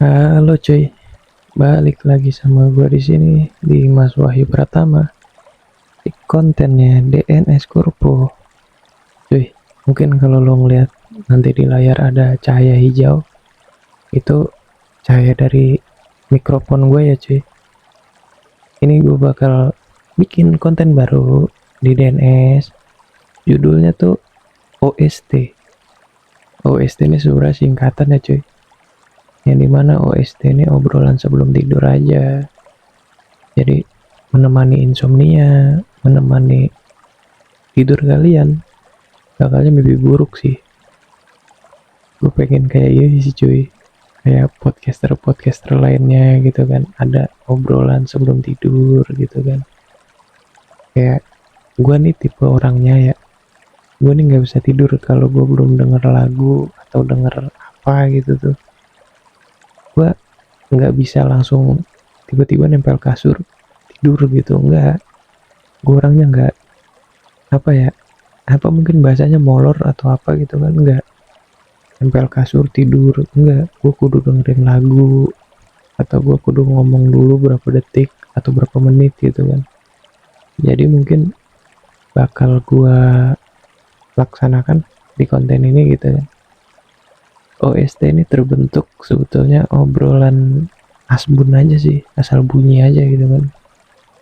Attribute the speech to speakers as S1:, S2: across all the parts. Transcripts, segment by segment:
S1: Halo cuy, balik lagi sama gue di sini di Mas Wahyu Pratama di kontennya DNS Korpo. Cuy, mungkin kalau lo ngeliat nanti di layar ada cahaya hijau, itu cahaya dari mikrofon gue ya cuy. Ini gue bakal bikin konten baru di DNS. Judulnya tuh OST. OST ini sebenarnya singkatan ya cuy. Yang dimana OST ini obrolan sebelum tidur aja. Jadi menemani insomnia, menemani tidur kalian. Bakalnya mimpi buruk sih. Gue pengen kayak gini sih cuy, kayak podcaster lainnya gitu kan, ada obrolan sebelum tidur gitu kan. Kayak gue nih tipe orangnya ya, gue nih nggak bisa tidur kalau gue belum denger lagu atau denger apa gitu tuh. Gue nggak bisa langsung tiba-tiba nempel kasur tidur gitu, enggak. Gue orangnya nggak, apa ya, apa mungkin bahasanya molor atau apa gitu kan, enggak nempel kasur tidur, enggak. Gue kudu dengerin lagu atau gue kudu ngomong dulu berapa detik atau berapa menit gitu kan. Jadi mungkin bakal gue laksanakan di konten ini gitu kan. OST ini terbentuk sebetulnya obrolan asbun aja sih, asal bunyi aja gitu kan.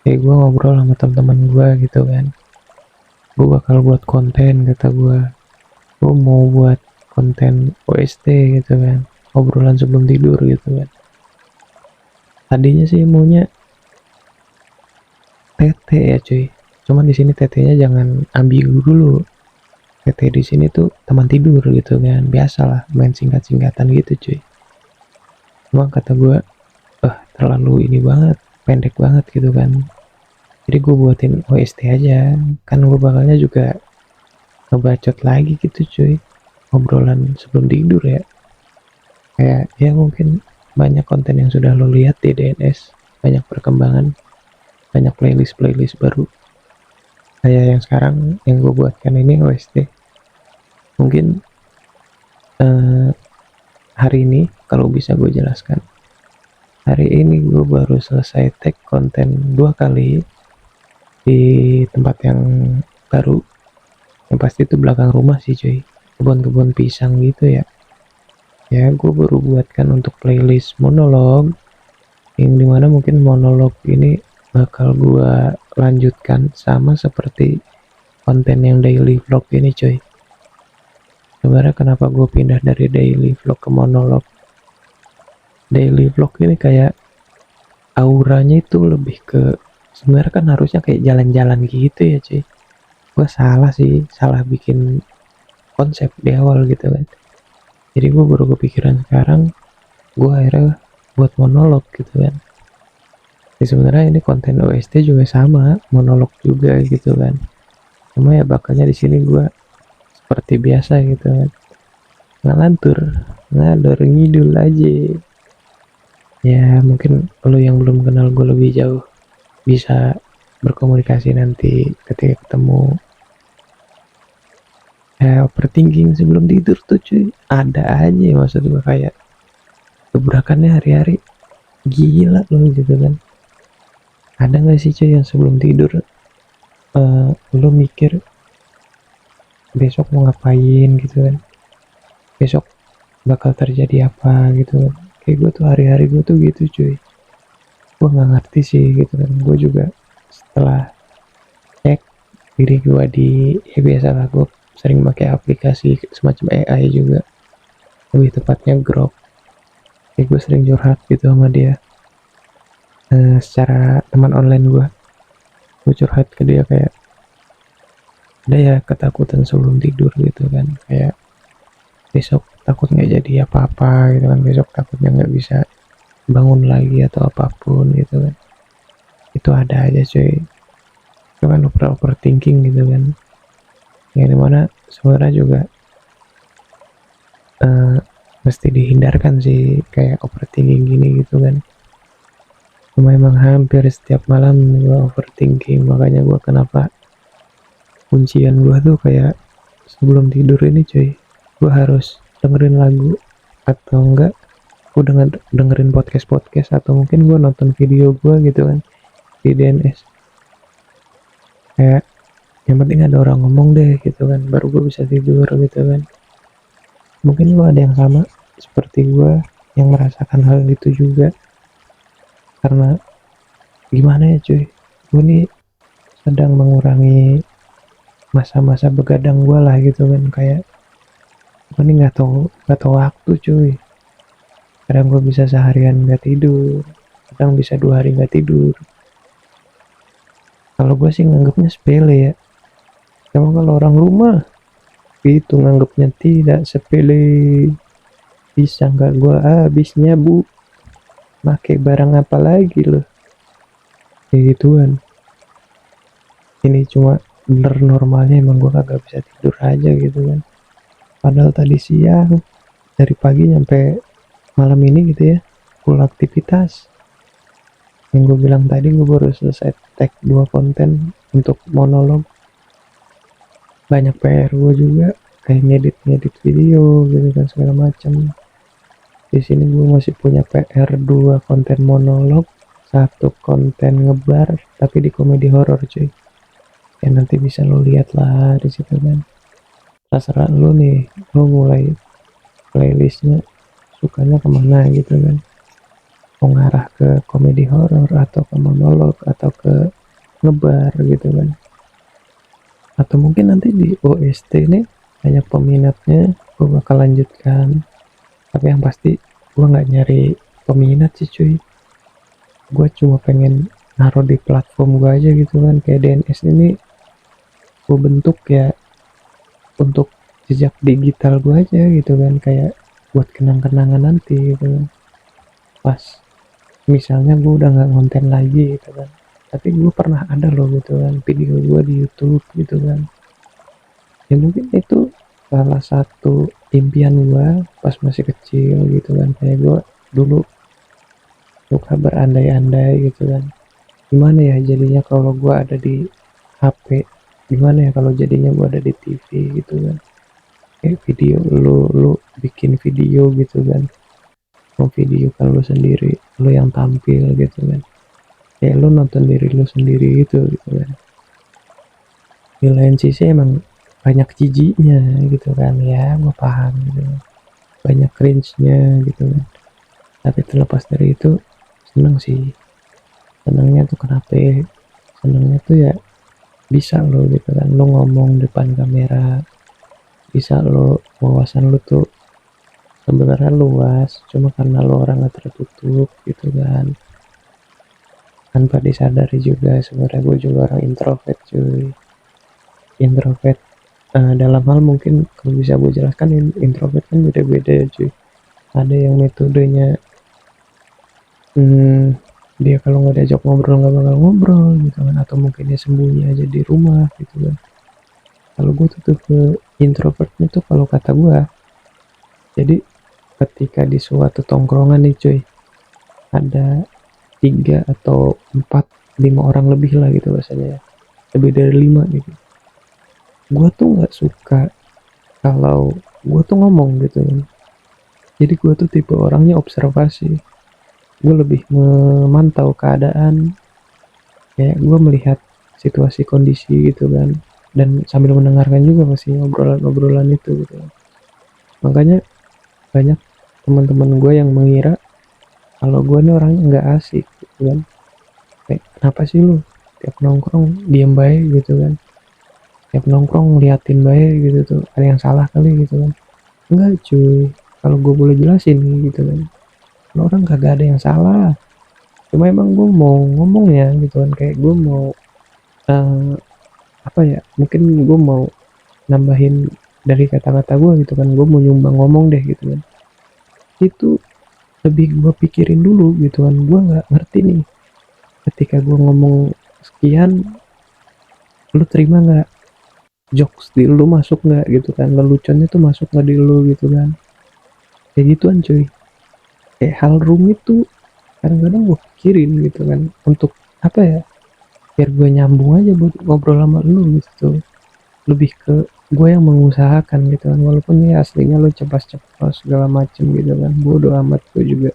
S1: Kayak gue ngobrol sama teman-teman gue gitu kan, gue bakal buat konten, kata gue mau buat konten OST gitu kan, obrolan sebelum tidur gitu kan. Tadinya sih maunya TT ya cuy, cuman di sini TT-nya jangan ambigu dulu. TT di sini tuh teman tidur gitu kan, biasalah main singkat-singkatan gitu cuy. Cuma kata gue, terlalu ini banget, pendek banget gitu kan. Jadi gue buatin OST aja, kan gue bakalnya juga ngebacot lagi gitu cuy, obrolan sebelum tidur ya. Kayak ya mungkin banyak konten yang sudah lo lihat di DNS, banyak perkembangan, banyak playlist baru. Kayak yang sekarang yang gue buatkan ini OST. Mungkin eh, hari ini kalau bisa gue jelaskan, hari ini gue baru selesai tag konten 2 kali di tempat yang baru, yang pasti itu belakang rumah sih cuy, kebun-kebun pisang gitu ya. Ya gue baru buatkan untuk playlist monolog, yang dimana mungkin monolog ini bakal gue lanjutkan sama seperti konten yang daily vlog ini cuy. Sebenarnya kenapa gue pindah dari daily vlog ke monolog, daily vlog ini kayak auranya itu lebih ke, sebenarnya kan harusnya kayak jalan-jalan gitu ya cuy. Gue salah sih, salah bikin konsep di awal gitu kan. Jadi gue baru kepikiran sekarang, gue akhirnya buat monolog gitu kan. Jadi sebenarnya ini konten OST juga sama, monolog juga gitu kan. Cuma ya bakalnya di sini gue seperti biasa gitu kan, ngalantur, ngalor ngidul aja. Ya mungkin lo yang belum kenal gue lebih jauh bisa berkomunikasi nanti ketika ketemu. Overthinking sebelum tidur tuh cuy ada aja, maksud gue kayak gebrakannya hari-hari gila loh gitu kan. Ada nggak sih cuy yang sebelum tidur lo mikir besok mau ngapain gitu kan, besok bakal terjadi apa gitu kan. Kayak gue tuh hari-hari gue tuh gitu cuy. Gue nggak ngerti sih gitu kan. Gue juga setelah cek diri gue di, ya biasalah gue sering pakai aplikasi semacam AI juga, lebih tepatnya Grok. Kayak gue sering curhat gitu sama dia, secara teman online gue curhat ke dia kayak ada ya ketakutan sebelum tidur gitu kan, kayak besok takut nggak jadi apa-apa gitu kan, besok takutnya nggak bisa bangun lagi atau apapun gitu kan. Itu ada aja cuy, itu kan overthinking gitu kan, yang dimana sebenarnya juga eh, mesti dihindarkan sih kayak overthinking gini gitu kan. Cuma emang hampir setiap malam gue overthinking, makanya gue kenapa kuncian gue tuh kayak sebelum tidur ini cuy, gue harus dengerin lagu atau enggak gue dengerin podcast atau mungkin gue nonton video gue gitu kan di DNS, kayak yang penting ada orang ngomong deh gitu kan baru gue bisa tidur gitu kan. Mungkin lo ada yang sama seperti gue yang merasakan hal itu juga, karena gimana ya cuy, gue nih sedang mengurangi masa-masa begadang gue lah gitu kan, kayak gue nih nggak tahu waktu cuy. Kadang gue bisa seharian nggak tidur, kadang bisa 2 hari nggak tidur. Kalau gue sih nganggapnya sepele ya, emang kalau orang rumah itu nganggapnya tidak sepele. Bisa nggak gue habisnya bu, pakai barang apa lagi loh, kayak gituan. Ini cuma bener normalnya emang gue kagak bisa tidur aja gitu kan, padahal tadi siang dari pagi sampai malam ini gitu ya full aktivitas. Yang gue bilang tadi gue baru selesai tag 2 konten untuk monolog. Banyak PR gue juga kayak ngedit video gitu kan segala macam. Di sini gue masih punya PR 2 konten monolog, 1 konten ngebar tapi di komedi horor cuy. Ya nanti bisa lo lihat lah di situ kan. Terserah lo nih, lo mulai playlistnya sukanya kemana gitu kan. Mau ngarah ke komedi horor atau ke monolog atau ke ngebar gitu kan. Atau mungkin nanti di OST ini banyak peminatnya, gue bakal lanjutkan. Tapi yang pasti gue nggak nyari peminat sih cuy, gue cuma pengen naruh di platform gue aja gitu kan. Kayak DNS ini gue bentuk ya untuk jejak digital gue aja gitu kan, kayak buat kenang-kenangan nanti gitu kan. Pas misalnya gue udah nggak konten lagi gitu kan, tapi gue pernah ada loh gitu kan video gue di YouTube gitu kan. Ya mungkin itu salah satu impian gue pas masih kecil gitu kan, kayak gue dulu suka berandai-andai gitu kan, gimana ya jadinya kalau gue ada di HP, gimana ya kalau jadinya gue ada di TV gitu kan. Kayak video lu bikin video gitu kan, mau video kan lu sendiri, lu yang tampil gitu kan, kayak lu nonton diri lu sendiri gitu kan. Di lain sisi emang banyak jijiknya gitu kan, ya gue paham gitu kan. Banyak cringe-nya gitu kan, tapi terlepas dari itu seneng sih. Senengnya tuh kenapa ya? Senengnya tuh ya bisa lo gitu kan, lo ngomong depan kamera, bisa lo wawasan lo tuh sebenarnya luas, cuma karena lo orangnya tertutup gitu kan. Tanpa disadari juga sebenarnya gue juga orang introvert cuy. Introvert dalam hal mungkin kalau bisa gue jelaskan, introvert kan beda-beda ya cuy. Ada yang metodenya dia kalau nggak diajak ngobrol nggak bakal ngobrol gitu kan, atau mungkin dia sembunyi aja di rumah gitu kan. Kalau gue tuh ke introvertnya tuh kalau kata gue, jadi ketika di suatu tongkrongan nih cuy, ada 3 atau 4 5 orang lebih lah gitu bahasanya ya, lebih dari 5 gitu, gue tuh nggak suka kalau gue tuh ngomong gitu kan. Jadi gue tuh tipe orangnya observasi, gue lebih memantau keadaan, kayak gue melihat situasi kondisi gitu kan, dan sambil mendengarkan juga pasti obrolan-obrolan itu gitu kan. Makanya banyak teman-teman gue yang mengira kalau gue nih orangnya nggak asik gitu kan. Kayak kenapa sih lu tiap nongkrong diem baik gitu kan, tiap nongkrong ngeliatin baik gitu tuh, ada yang salah kali gitu kan. Enggak cuy, kalau gue boleh jelasin gitu kan, kalau orang kagak ada yang salah, cuma emang gue mau ngomong ya gitu kan, kayak gue mau uh, apa ya, mungkin gue mau nambahin dari kata-kata gue gitu kan, gue mau nyumbang ngomong deh gitu kan. Itu lebih gue pikirin dulu gitu kan, gue nggak ngerti nih ketika gue ngomong sekian, lu terima nggak, jokes di lu masuk nggak gitu kan, leluconnya tuh masuk nggak di lu gitu kan. Kayak gituan cuy, kayak hal rumit tuh kadang-kadang gue pikirin gitu kan, untuk apa ya, biar gue nyambung aja buat ngobrol sama lu gitu tuh. Lebih ke gue yang mengusahakan gitu kan, walaupun ya aslinya lo ceplos-ceplos segala macem gitu kan, bodo amat gue juga.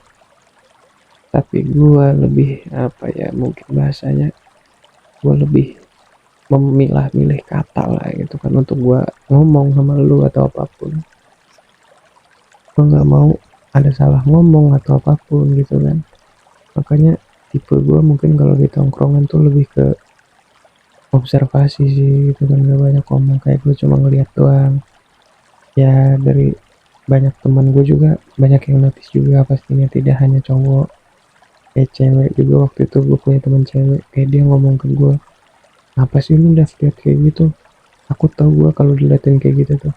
S1: Tapi gue lebih apa ya, mungkin bahasanya gue lebih memilah-milih kata lah gitu kan untuk gue ngomong sama lu atau apapun. Gue nggak mau ada salah ngomong atau apapun gitu kan. Makanya tipe gue mungkin kalau di tongkrongan tuh lebih ke observasi sih gitu kan, gak banyak ngomong, kayak gue cuma ngeliat doang. Ya dari banyak teman gue juga banyak yang notice juga pastinya, tidak hanya cowok, kayak cewek juga. Waktu itu gue punya teman cewek, kayak dia ngomong ke gue, apa sih lu udah lihat kayak gitu. Aku tahu gue kalau diliatin kayak gitu tuh,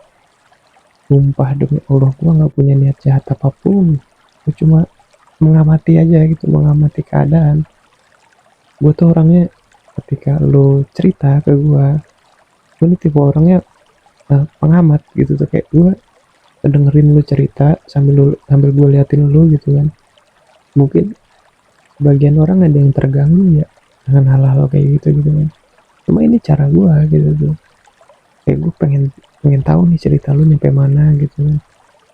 S1: sumpah demi Allah gue nggak punya niat jahat apapun, gue cuma mengamati aja gitu, mengamati keadaan. Gue tuh orangnya ketika lu cerita ke gue nih tipe orangnya pengamat gitu tuh, kayak gue dengerin lu cerita sambil gue liatin lu gitu kan. Mungkin sebagian orang ada yang terganggu ya dengan hal-hal kayak gitu gitu kan, cuma ini cara gue gitu tuh, kayak gue pengen pengen tahu nih cerita lu nyampe mana gitu kan.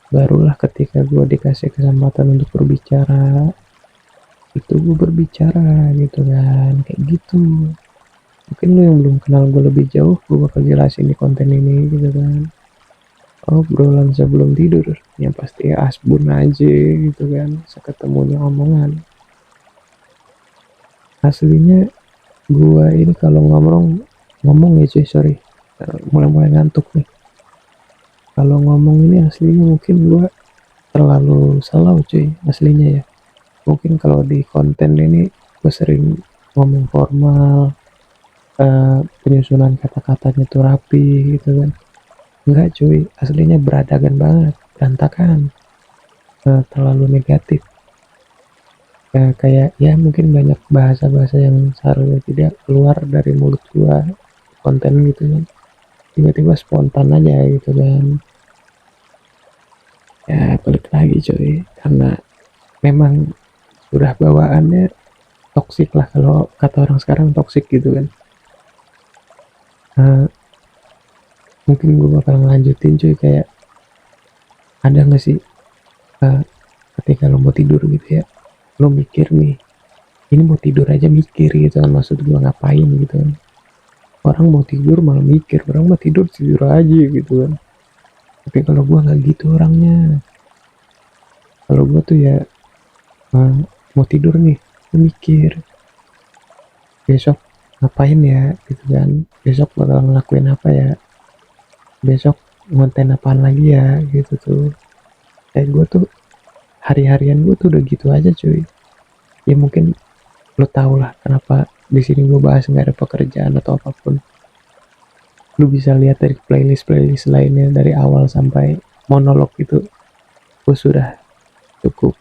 S1: Barulah ketika gue dikasih kesempatan untuk berbicara, itu gue berbicara gitu kan, kayak gitu. Mungkin lu yang belum kenal gue lebih jauh, gue bakal jelasin di konten ini gitu kan. Obrolan sebelum tidur yang pasti asbun aja gitu kan, seketemunya omongan. Aslinya gua ini kalau ngomong ya cuy, sorry. Mulai-mulai ngantuk nih. Kalau ngomong ini aslinya mungkin gua terlalu slow cuy, aslinya ya. Mungkin kalau di konten ini gua sering ngomong formal, penyusunan kata-katanya tuh rapi gitu kan. Enggak cuy, aslinya beradagan banget, berantakan, terlalu negatif. Kayak ya mungkin banyak bahasa-bahasa yang seharusnya tidak keluar dari mulut gua konten gitu kan, tiba-tiba spontan aja gitu kan. Ya balik lagi cuy, karena memang sudah bawaannya toksik lah, kalau kata orang sekarang toksik gitu kan. Nah, mungkin gue bakal ngelanjutin cuy, kayak ada gak sih uh, ketika lo mau tidur gitu ya, lo mikir nih, ini mau tidur aja mikir gitu kan, maksud gue ngapain gitu kan. Orang mau tidur malah mikir, orang mau tidur tidur aja gitu kan. Tapi kalau gue nggak gitu orangnya. Kalau gue tuh ya uh, mau tidur nih, gue mikir besok ngapain ya gitu kan, besok bakal ngelakuin apa ya, besok ngonten apaan lagi ya gitu tuh. Kayak gue tuh hari-harian gue tuh udah gitu aja cuy. Ya mungkin lo tau lah kenapa di sini gue bahas nggak ada pekerjaan atau apapun. Lu bisa lihat dari playlist lainnya, dari awal sampai monolog itu gue sudah cukup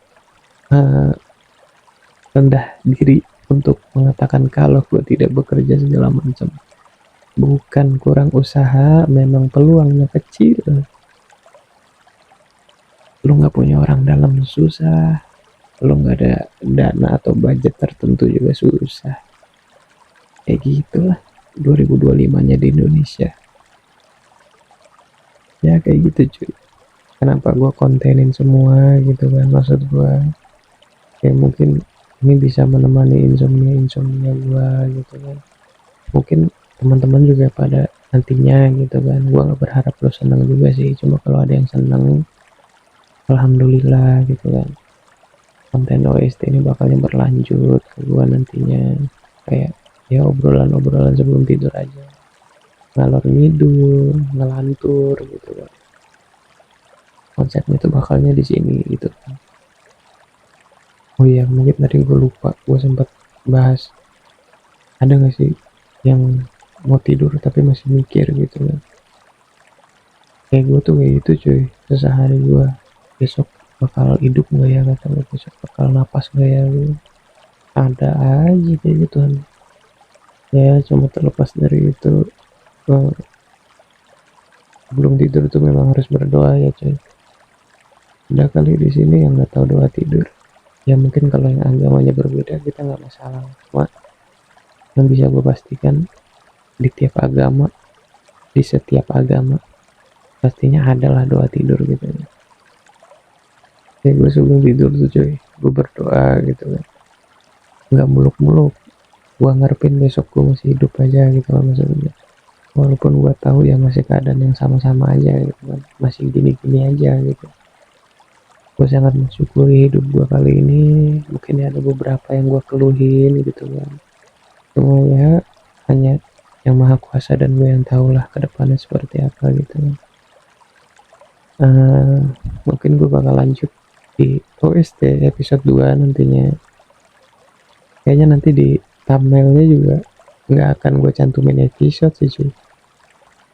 S1: uh, rendah diri untuk mengatakan kalau gue tidak bekerja segala macam. Bukan kurang usaha, memang peluangnya kecil. Lu nggak punya orang dalam susah, lu nggak ada dana atau budget tertentu juga susah. Kayak gitulah 2025-nya di Indonesia. Ya kayak gitu cuy. Kenapa gua kontenin semua gitu kan, maksud gua kayak mungkin ini bisa menemani insomnia gua gitu kan. Mungkin teman-teman juga pada nantinya gitu kan, gua nggak berharap lo seneng juga sih, cuma kalau ada yang seneng alhamdulillah gitu kan. Konten OST ini bakalnya berlanjut ke gua nantinya, kayak ya obrolan-obrolan sebelum tidur aja, ngalor ngidul ngelantur gitu kan. Konsepnya tuh bakalnya di sini gitu kan. Oh iya, mungkin tadi gue lupa, gue sempat bahas, ada gak sih yang mau tidur tapi masih mikir gitu kan. Kayak gue tuh kayak gitu cuy, sesehari gue, besok bakal hidup gak ya, kata gue besok bakal napas gak ya gitu. Ada aja kayak gitu kan. Ya cuma terlepas dari itu, eh, sebelum tidur tuh memang harus berdoa ya cuy. Ada kali di sini yang nggak tahu doa tidur. Ya mungkin kalau yang agamanya berbeda kita nggak masalah. Cuma yang bisa gue pastikan, di tiap agama, di setiap agama pastinya adalah doa tidur gitu ya. Kayak gue sebelum tidur tuh cuy, gue berdoa gitu kan, nggak muluk-muluk, gue ngarepin besok gue masih hidup aja gitu kan, maksudnya walaupun gue tahu ya masih keadaan yang sama-sama aja gitu kan, masih gini-gini aja gitu. Gue sangat mensyukuri hidup gue kali ini. Mungkin ya ada beberapa yang gue keluhin gitu kan, cuma ya hanya yang maha kuasa dan gue yang tahu lah kedepannya seperti apa gitu kan. Eh, Mungkin gue bakal lanjut di OST episode 2 nantinya. Kayaknya nanti di thumbnailnya juga nggak akan gue cantumin episode sih cuy.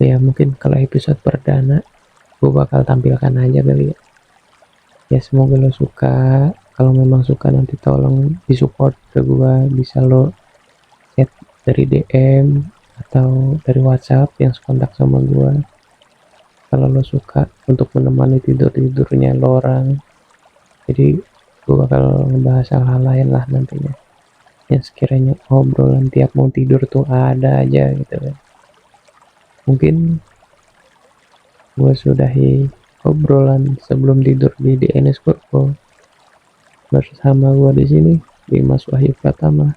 S1: Ya mungkin kalau episode perdana gue bakal tampilkan aja kali ya. Ya semoga lo suka. Kalau memang suka nanti tolong disupport ke gue. Bisa lo chat dari DM atau dari WhatsApp yang sekontak sama gue. Kalau lo suka untuk menemani tidur-tidurnya lo orang. Jadi gue bakal ngebahas hal-hal lain lah nantinya, yang sekiranya obrolan tiap mau tidur tuh ada aja gitu kan. Mungkin gue sudahi obrolan sebelum tidur di DNS Korpo bersama gue di sini, Dimas Wahyu Pratama.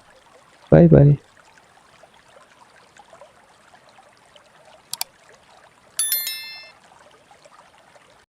S1: Bye bye.